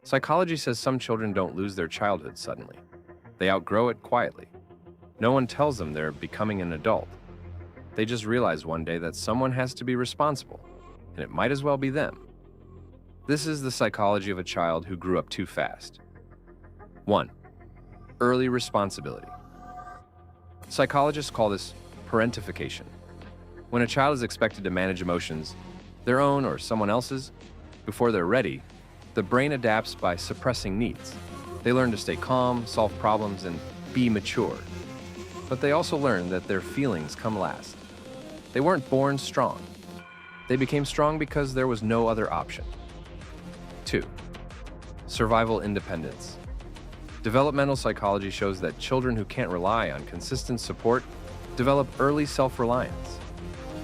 Psychology says some children don't lose their childhood suddenly. They outgrow it quietly. No one tells them they're becoming an adult. They just realize one day that someone has to be responsible, and it might as well be them. This is the psychology of a child who grew up too fast. 1. Early responsibility. Psychologists call this parentification. When a child is expected to manage emotions, their own or someone else's, before they're ready, the brain adapts by suppressing needs. They learn to stay calm, solve problems, and be mature. But they also learn that their feelings come last. They weren't born strong. They became strong because there was no other option. 2. Survival independence. Developmental psychology shows that children who can't rely on consistent support develop early self-reliance.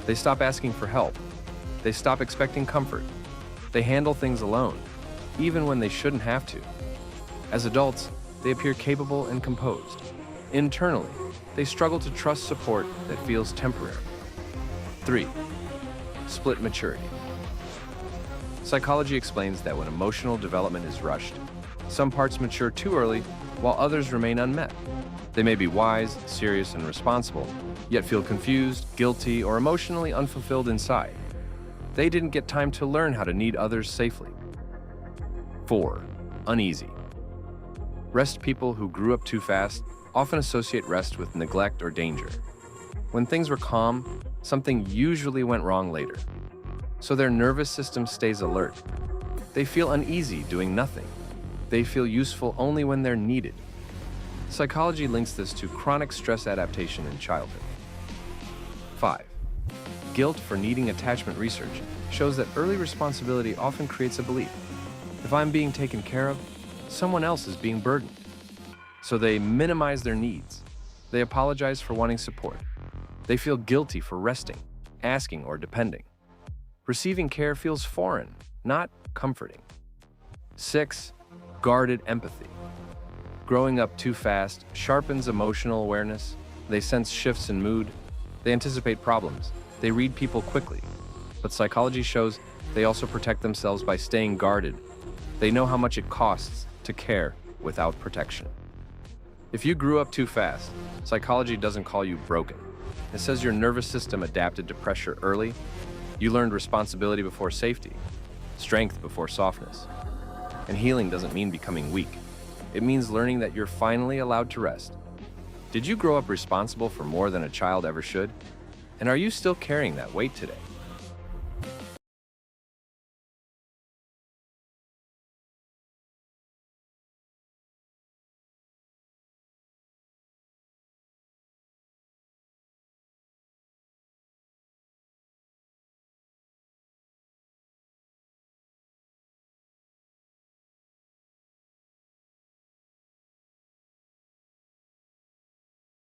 They stop asking for help. They stop expecting comfort. They handle things alone, even when they shouldn't have to. As adults, they appear capable and composed. Internally, they struggle to trust support that feels temporary. 3. Split maturity. Psychology explains that when emotional development is rushed, some parts mature too early while others remain unmet. They may be wise, serious, and responsible, yet feel confused, guilty, or emotionally unfulfilled inside. They didn't get time to learn how to need others safely. 4. Uneasy. Rest people who grew up too fast often associate rest with neglect or danger. When things were calm, something usually went wrong later. So their nervous system stays alert. They feel uneasy doing nothing. They feel useful only when they're needed. Psychology links this to chronic stress adaptation in childhood. 5. Guilt for needing attachment. Research shows that early responsibility often creates a belief: if I'm being taken care of, someone else is being burdened. So they minimize their needs. They apologize for wanting support. They feel guilty for resting, asking, or depending. Receiving care feels foreign, not comforting. 6. Guarded empathy. Growing up too fast sharpens emotional awareness. They sense shifts in mood. They anticipate problems. They read people quickly. But psychology shows they also protect themselves by staying guarded. They know how much it costs to care without protection. If you grew up too fast, psychology doesn't call you broken. It says your nervous system adapted to pressure early. You learned responsibility before safety, strength before softness. And healing doesn't mean becoming weak. It means learning that you're finally allowed to rest. Did you grow up responsible for more than a child ever should? And are you still carrying that weight today?